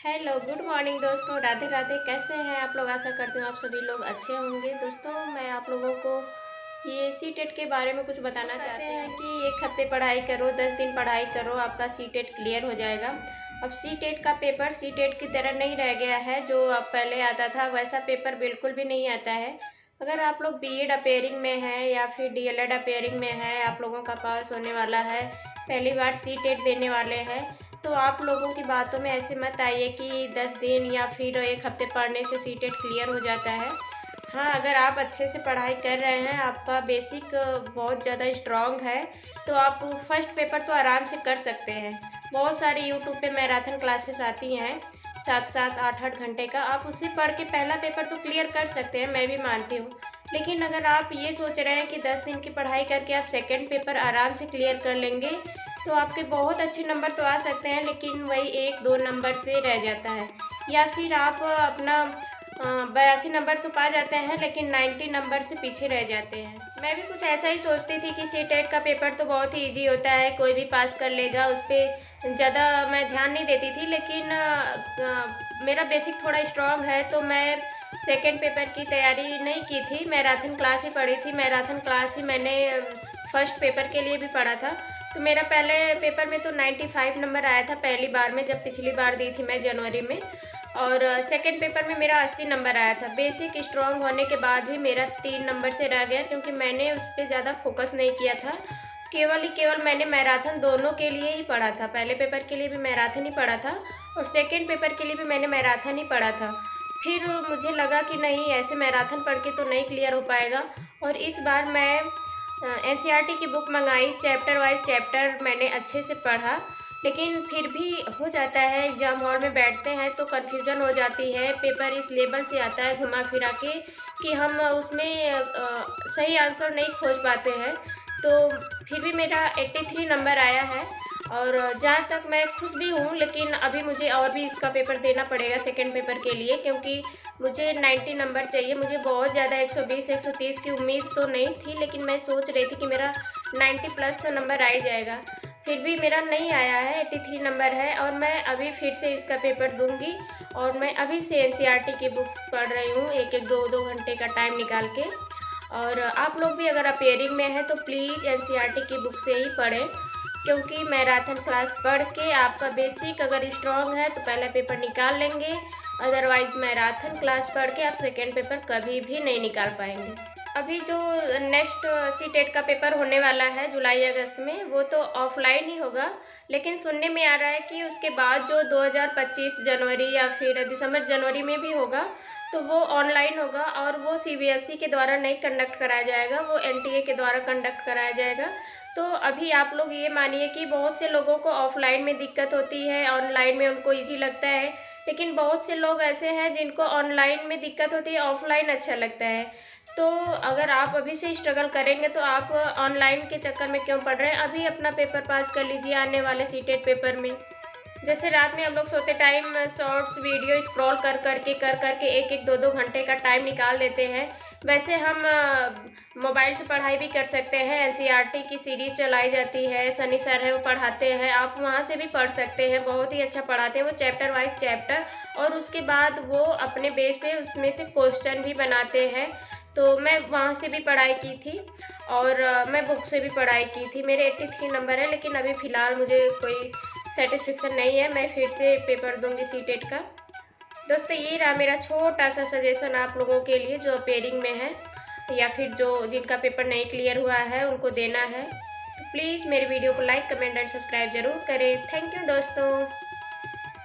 Hello good morning दोस्तों, राधे राधे। कैसे हैं आप लोग? आशा करती हूँ आप सभी लोग अच्छे होंगे। दोस्तों, मैं आप लोगों को ये सी टेट के बारे में कुछ बताना चाहते हैं कि एक हफ्ते पढ़ाई करो, 10 दिन पढ़ाई करो, आपका सी टेट क्लियर हो जाएगा। अब सी टेट का पेपर सी टेट की तरह नहीं रह गया है। जो अब पहले आता था वैसा पेपर बिल्कुल भी नहीं आता है। अगर आप लोग बीएड अपेयरिंग में हैं या फिर डीएलएड अपेयरिंग में हैं, आप लोगों का पास होने वाला है, पहली बार सी टेट देने वाले हैं, तो आप लोगों की बातों में ऐसे मत आइए कि 10 दिन या फिर एक हफ्ते पढ़ने से सी टेट क्लियर हो जाता है। हाँ, अगर आप अच्छे से पढ़ाई कर रहे हैं, आपका बेसिक बहुत ज़्यादा स्ट्रॉन्ग है, तो आप फर्स्ट पेपर तो आराम से कर सकते हैं। बहुत सारी यूट्यूब पे मैराथन क्लासेस आती हैं 7-7 8-8 घंटे का, आप उसे पढ़ के पहला पेपर तो क्लियर कर सकते हैं, मैं भी मानती हूँ। लेकिन अगर आप ये सोच रहे हैं कि 10 दिन की पढ़ाई करके आप सेकेंड पेपर आराम से क्लियर कर लेंगे, तो आपके बहुत अच्छे नंबर तो आ सकते हैं, लेकिन वही 1-2 नंबर से रह जाता है। या फिर आप अपना 82 नंबर तो पा जाते हैं, लेकिन 90 नंबर से पीछे रह जाते हैं। मैं भी कुछ ऐसा ही सोचती थी कि सी टेट का पेपर तो बहुत ही ईजी होता है, कोई भी पास कर लेगा, उस पर ज़्यादा मैं ध्यान नहीं देती थी। लेकिन मेरा बेसिक थोड़ा स्ट्रॉन्ग है, तो मैं सेकेंड पेपर की तैयारी नहीं की थी, मैराथन क्लास ही पढ़ी थी। मैराथन क्लास ही मैंने फर्स्ट पेपर के लिए भी पढ़ा था। तो मेरा पहले पेपर में तो 95 नंबर आया था पहली बार में, जब पिछली बार दी थी मैं जनवरी में। और सेकंड पेपर में मेरा 80 नंबर आया था। बेसिक स्ट्रॉन्ग होने के बाद भी मेरा 3 नंबर से रह गया, क्योंकि मैंने उस पर ज़्यादा फोकस नहीं किया था। केवल मैंने मैराथन दोनों के लिए ही पढ़ा था। पहले पेपर के लिए भी मैराथन ही पढ़ा था और सेकेंड पेपर के लिए भी मैंने मैराथन ही पढ़ा था। फिर मुझे लगा कि नहीं, ऐसे मैराथन पढ़ के तो नहीं क्लियर हो पाएगा। और इस बार मैं एनसीईआरटी की बुक मंगाई, चैप्टर वाइज चैप्टर मैंने अच्छे से पढ़ा। लेकिन फिर भी हो जाता है, एग्ज़ाम हॉल में बैठते हैं तो कन्फ्यूज़न हो जाती है। पेपर इस लेवल से आता है घुमा फिरा के कि हम उसमें सही आंसर नहीं खोज पाते हैं। तो फिर भी मेरा 83 नंबर आया है और जहाँ तक मैं खुश भी हूँ। लेकिन अभी मुझे और भी इसका पेपर देना पड़ेगा सेकेंड पेपर के लिए, क्योंकि मुझे 90 नंबर चाहिए। मुझे बहुत ज़्यादा 120-130 की उम्मीद तो नहीं थी, लेकिन मैं सोच रही थी कि मेरा 90 प्लस तो नंबर आ ही जाएगा। फिर भी मेरा नहीं आया है, 83 नंबर है। और मैं अभी फिर से इसका पेपर दूंगी और मैं अभी से एनसीईआरटी की बुक्स पढ़ रही हूँ, 1-1 2-2 घंटे का टाइम निकाल के। और आप लोग भी अगर अपेयरिंग में हैं तो प्लीज़ एनसीईआरटी की बुक से ही पढ़ें, क्योंकि मैराथन क्लास पढ़ के आपका बेसिक अगर स्ट्रॉन्ग है तो पहला पेपर निकाल लेंगे। अदरवाइज़ मैराथन क्लास पढ़ के आप सेकेंड पेपर कभी भी नहीं निकाल पाएंगे। अभी जो नेक्स्ट सी टेट का पेपर होने वाला है जुलाई अगस्त में, वो तो ऑफलाइन ही होगा। लेकिन सुनने में आ रहा है कि उसके बाद जो 2025 जनवरी या फिर दिसंबर जनवरी में भी होगा, तो वो ऑनलाइन होगा। और वो सीबीएसई के द्वारा नहीं कंडक्ट कराया जाएगा, वो एनटीए के द्वारा कंडक्ट कराया जाएगा। तो अभी आप लोग ये मानिए कि बहुत से लोगों को ऑफलाइन में दिक्कत होती है, ऑनलाइन में उनको इजी लगता है। लेकिन बहुत से लोग ऐसे हैं जिनको ऑनलाइन में दिक्कत होती है, ऑफलाइन अच्छा लगता है। तो अगर आप अभी से स्ट्रगल करेंगे तो आप ऑनलाइन के चक्कर में क्यों पड़ रहे हैं? अभी अपना पेपर पास कर लीजिए आने वाले सी टेट पेपर में। जैसे रात में हम लोग सोते टाइम शॉर्ट्स वीडियो स्क्रॉल कर करके 1-1 2-2 घंटे का टाइम निकाल लेते हैं, वैसे हम मोबाइल से पढ़ाई भी कर सकते हैं। एनसीईआरटी की सीरीज चलाई जाती है, सनी सर है वो पढ़ाते हैं, आप वहाँ से भी पढ़ सकते हैं। बहुत ही अच्छा पढ़ाते हैं वो, चैप्टर वाइज चैप्टर। और उसके बाद वो अपने बेस पे उसमें से क्वेश्चन भी बनाते हैं। तो मैं वहाँ से भी पढ़ाई की थी और मैं बुक से भी पढ़ाई की थी। मेरे 83 नंबर है, लेकिन अभी फ़िलहाल मुझे कोई सेटिस्फिक्सन नहीं है। मैं फिर से पेपर दूंगी सी टेट का। दोस्तों, ये रहा मेरा छोटा सा सजेशन आप लोगों के लिए जो अपेयरिंग में है या फिर जो जिनका पेपर नहीं क्लियर हुआ है उनको देना है। तो प्लीज़ मेरे वीडियो को लाइक, कमेंट एंड सब्सक्राइब ज़रूर करें। थैंक यू दोस्तों।